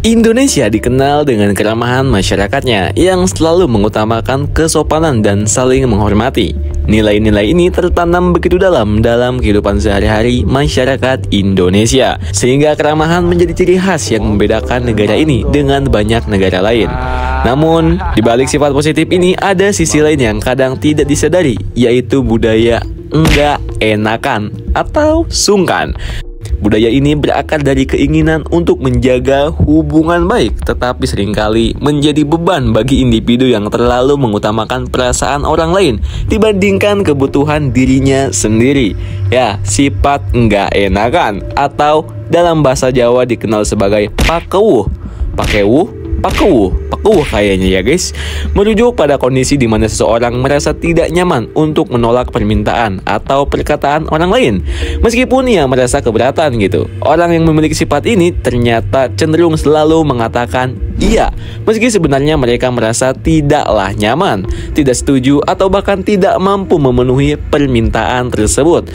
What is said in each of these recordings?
Indonesia dikenal dengan keramahan masyarakatnya yang selalu mengutamakan kesopanan dan saling menghormati. Nilai-nilai ini tertanam begitu dalam kehidupan sehari-hari masyarakat Indonesia, sehingga keramahan menjadi ciri khas yang membedakan negara ini dengan banyak negara lain. Namun, di balik sifat positif ini ada sisi lain yang kadang tidak disadari, yaitu budaya enggak enakan atau sungkan. Budaya ini berakar dari keinginan untuk menjaga hubungan baik, tetapi seringkali menjadi beban bagi individu yang terlalu mengutamakan perasaan orang lain dibandingkan kebutuhan dirinya sendiri. Ya, sifat enggak enakan atau dalam bahasa Jawa dikenal sebagai pakewuh, pakewuh kayaknya ya guys, merujuk pada kondisi di mana seseorang merasa tidak nyaman untuk menolak permintaan atau perkataan orang lain meskipun ia merasa keberatan gitu. Orang yang memiliki sifat ini ternyata cenderung selalu mengatakan iya meski sebenarnya mereka merasa tidaklah nyaman, tidak setuju, atau bahkan tidak mampu memenuhi permintaan tersebut.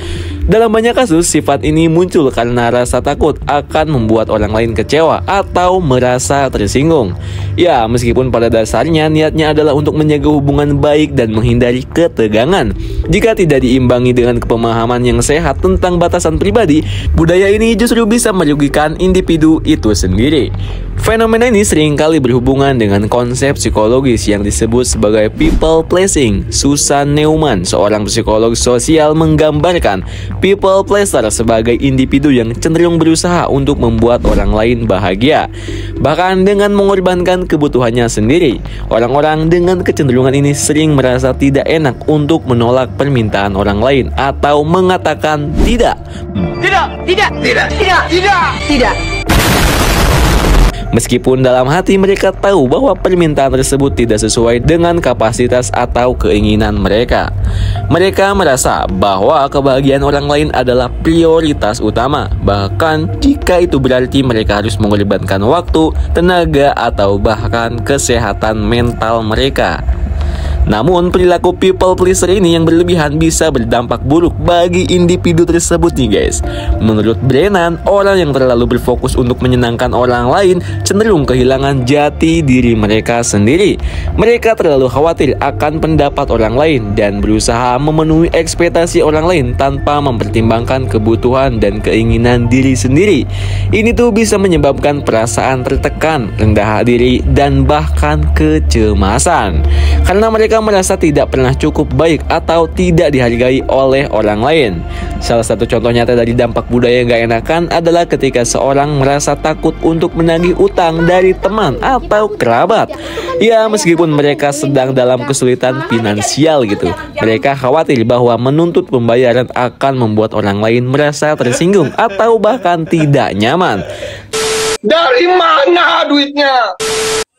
Dalam banyak kasus, sifat ini muncul karena rasa takut akan membuat orang lain kecewa atau merasa tersinggung. Ya, meskipun pada dasarnya niatnya adalah untuk menjaga hubungan baik dan menghindari ketegangan. Jika tidak diimbangi dengan pemahaman yang sehat tentang batasan pribadi, budaya ini justru bisa merugikan individu itu sendiri. Fenomena ini seringkali berhubungan dengan konsep psikologis yang disebut sebagai people pleasing. Susan Neumann, seorang psikolog sosial, menggambarkan people pleaser sebagai individu yang cenderung berusaha untuk membuat orang lain bahagia, bahkan dengan mengorbankan kebutuhannya sendiri. Orang-orang dengan kecenderungan ini sering merasa tidak enak untuk menolak permintaan orang lain atau mengatakan tidak. Meskipun dalam hati mereka tahu bahwa permintaan tersebut tidak sesuai dengan kapasitas atau keinginan mereka. Mereka merasa bahwa kebahagiaan orang lain adalah prioritas utama, bahkan jika itu berarti mereka harus mengorbankan waktu, tenaga, atau bahkan kesehatan mental mereka. Namun, perilaku people pleaser ini yang berlebihan bisa berdampak buruk bagi individu tersebut nih guys. Menurut Brennan, orang yang terlalu berfokus untuk menyenangkan orang lain cenderung kehilangan jati diri mereka sendiri. Mereka terlalu khawatir akan pendapat orang lain dan berusaha memenuhi ekspektasi orang lain tanpa mempertimbangkan kebutuhan dan keinginan diri sendiri. Ini tuh bisa menyebabkan perasaan tertekan, rendah diri, dan bahkan kecemasan. Karena mereka merasa tidak pernah cukup baik atau tidak dihargai oleh orang lain. Salah satu contoh nyata dari dampak budaya gak enakan adalah ketika seorang merasa takut untuk menagih utang dari teman atau kerabat. Ya, meskipun mereka sedang dalam kesulitan finansial gitu, mereka khawatir bahwa menuntut pembayaran akan membuat orang lain merasa tersinggung atau bahkan tidak nyaman. Dari mana duitnya?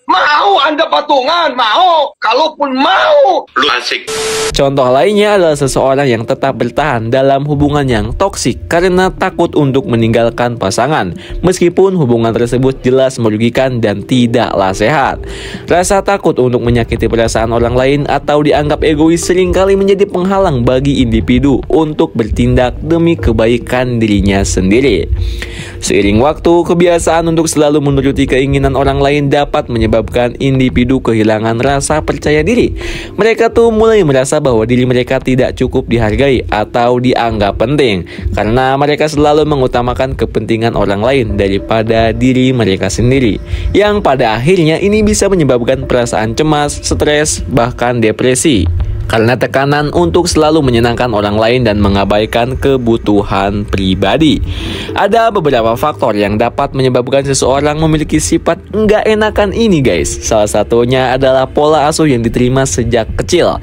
Mau Anda patungan? Mau? Kalaupun mau, lu asik. Contoh lainnya adalah seseorang yang tetap bertahan dalam hubungan yang toksik karena takut untuk meninggalkan pasangan, meskipun hubungan tersebut jelas merugikan dan tidaklah sehat. Rasa takut untuk menyakiti perasaan orang lain atau dianggap egois seringkali menjadi penghalang bagi individu untuk bertindak demi kebaikan dirinya sendiri. Seiring waktu, kebiasaan untuk selalu menuruti keinginan orang lain dapat menyebabkan individu kehilangan rasa percaya diri. Mereka tuh mulai merasa bahwa diri mereka tidak cukup dihargai atau dianggap penting karena mereka selalu mengutamakan kepentingan orang lain daripada diri mereka sendiri. Yang pada akhirnya ini bisa menyebabkan perasaan cemas, stres, bahkan depresi karena tekanan untuk selalu menyenangkan orang lain dan mengabaikan kebutuhan pribadi. Ada beberapa faktor yang dapat menyebabkan seseorang memiliki sifat enggak enakan ini guys. Salah satunya adalah pola asuh yang diterima sejak kecil.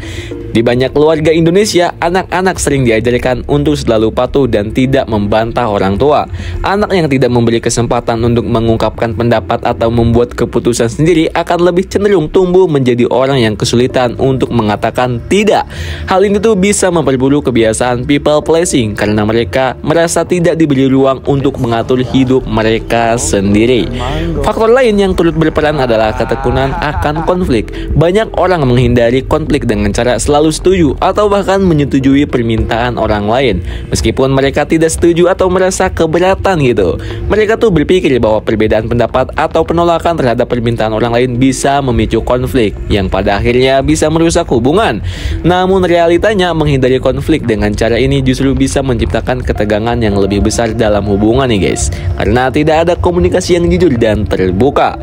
Di banyak keluarga Indonesia, anak-anak sering diajarkan untuk selalu patuh dan tidak membantah orang tua. Anak yang tidak memberi kesempatan untuk mengungkapkan pendapat atau membuat keputusan sendiri akan lebih cenderung tumbuh menjadi orang yang kesulitan untuk mengatakan tidak. Hal ini tuh bisa memperburuk kebiasaan people pleasing karena mereka merasa tidak diberi ruang untuk mengatur hidup mereka sendiri. Faktor lain yang turut berperan adalah ketekunan akan konflik. Banyak orang menghindari konflik dengan cara selalu selalu setuju atau bahkan menyetujui permintaan orang lain, meskipun mereka tidak setuju atau merasa keberatan gitu. Mereka tuh berpikir bahwa perbedaan pendapat atau penolakan terhadap permintaan orang lain bisa memicu konflik yang pada akhirnya bisa merusak hubungan. Namun realitanya menghindari konflik dengan cara ini justru bisa menciptakan ketegangan yang lebih besar dalam hubungan nih guys, karena tidak ada komunikasi yang jujur dan terbuka.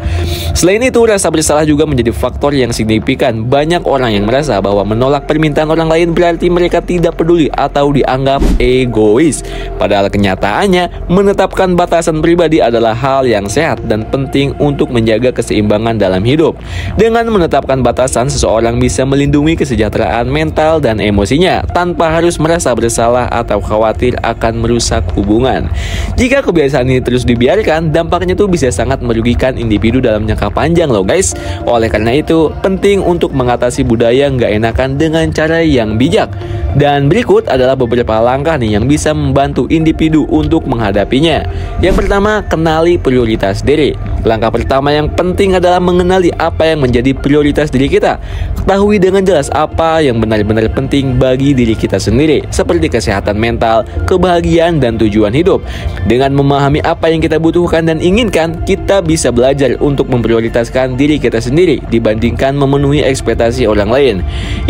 Selain itu, rasa bersalah juga menjadi faktor yang signifikan. Banyak orang yang merasa bahwa menolak permintaan orang lain berarti mereka tidak peduli atau dianggap egois. Padahal kenyataannya, menetapkan batasan pribadi adalah hal yang sehat dan penting untuk menjaga keseimbangan dalam hidup. Dengan menetapkan batasan, seseorang bisa melindungi kesejahteraan mental dan emosinya tanpa harus merasa bersalah atau khawatir akan merusak hubungan. Jika kebiasaan ini terus dibiarkan, dampaknya tuh bisa sangat merugikan individu dalam jangka panjang loh guys. Oleh karena itu, penting untuk mengatasi budaya nggak enakan dengan cara yang bijak. Dan berikut adalah beberapa langkah nih yang bisa membantu individu untuk menghadapinya. Yang pertama, kenali prioritas diri. Langkah pertama yang penting adalah mengenali apa yang menjadi prioritas diri kita. Ketahui dengan jelas apa yang benar-benar penting bagi diri kita sendiri, seperti kesehatan mental, kebahagiaan, dan tujuan hidup. Dengan memahami apa yang kita butuhkan dan inginkan, kita bisa belajar untuk memprioritaskan diri kita sendiri dibandingkan memenuhi ekspektasi orang lain.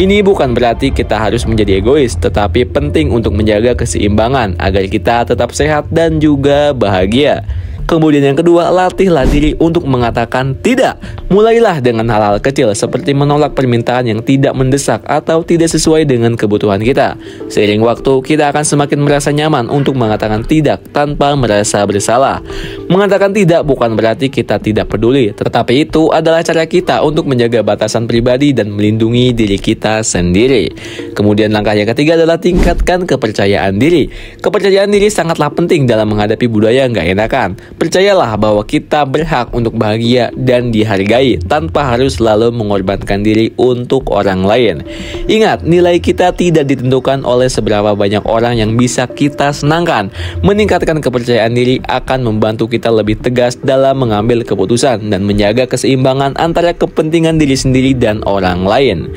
Ini bukan berarti kita harus menjadi egois, tetapi penting untuk menjaga keseimbangan agar kita tetap sehat dan juga bahagia. Kemudian yang kedua, latihlah diri untuk mengatakan tidak. Mulailah dengan hal-hal kecil seperti menolak permintaan yang tidak mendesak atau tidak sesuai dengan kebutuhan kita. Seiring waktu, kita akan semakin merasa nyaman untuk mengatakan tidak tanpa merasa bersalah. Mengatakan tidak bukan berarti kita tidak peduli, tetapi itu adalah cara kita untuk menjaga batasan pribadi dan melindungi diri kita sendiri. Kemudian langkah yang ketiga adalah tingkatkan kepercayaan diri. Kepercayaan diri sangatlah penting dalam menghadapi budaya nggak enakan. Percayalah bahwa kita berhak untuk bahagia dan dihargai tanpa harus selalu mengorbankan diri untuk orang lain. Ingat, nilai kita tidak ditentukan oleh seberapa banyak orang yang bisa kita senangkan. Meningkatkan kepercayaan diri akan membantu kita lebih tegas dalam mengambil keputusan dan menjaga keseimbangan antara kepentingan diri sendiri dan orang lain.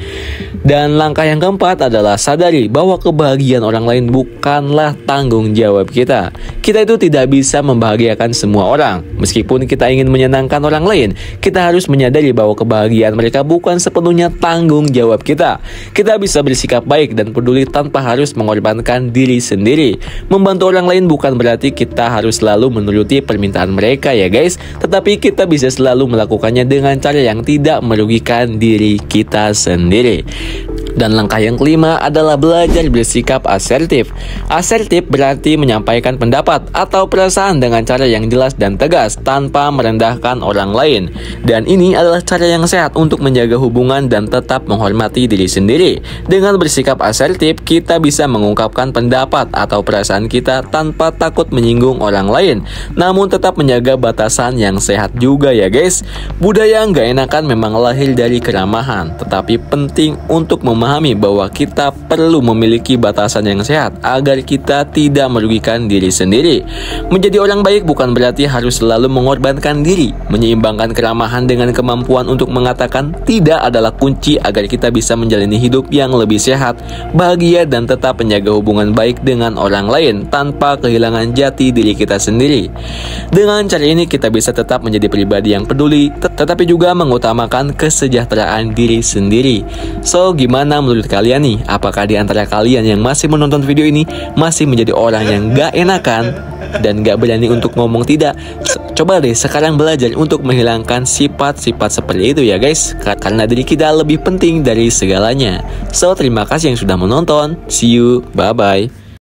Dan langkah yang keempat adalah sadari bahwa kebahagiaan orang lain bukanlah tanggung jawab kita. Kita itu tidak bisa membahagiakan semua orang. Meskipun kita ingin menyenangkan orang lain, kita harus menyadari bahwa kebahagiaan mereka bukan sepenuhnya tanggung jawab kita. Kita bisa bersikap baik dan peduli tanpa harus mengorbankan diri sendiri. Membantu orang lain bukan berarti kita harus selalu menuruti permintaan mereka ya guys, tetapi kita bisa selalu melakukannya dengan cara yang tidak merugikan diri kita sendiri. Dan langkah yang kelima adalah belajar bersikap asertif. Asertif berarti menyampaikan pendapat atau perasaan dengan cara yang jelas dan tegas tanpa merendahkan orang lain. Dan ini adalah cara yang sehat untuk menjaga hubungan dan tetap menghormati diri sendiri. Dengan bersikap asertif, kita bisa mengungkapkan pendapat atau perasaan kita tanpa takut menyinggung orang lain, namun tetap menjaga batasan yang sehat juga ya guys. Budaya nggak enakan memang lahir dari keramahan, tetapi penting untuk memahami bahwa kita perlu memiliki batasan yang sehat agar kita tidak merugikan diri sendiri. Menjadi orang baik bukan berarti harus selalu mengorbankan diri. Menyeimbangkan keramahan dengan kemampuan untuk mengatakan tidak adalah kunci agar kita bisa menjalani hidup yang lebih sehat, bahagia, dan tetap menjaga hubungan baik dengan orang lain tanpa kehilangan jati diri kita sendiri. Dengan cara ini kita bisa tetap menjadi pribadi yang peduli, tetapi juga mengutamakan kesejahteraan diri sendiri. So, gimana menurut kalian nih? Apakah di antara kalian yang masih menonton video ini masih menjadi orang yang gak enakan dan gak berani untuk ngomong tidak? Coba deh sekarang belajar untuk menghilangkan sifat-sifat seperti itu ya guys, karena diri kita lebih penting dari segalanya. So, terima kasih yang sudah menonton. See you, bye-bye.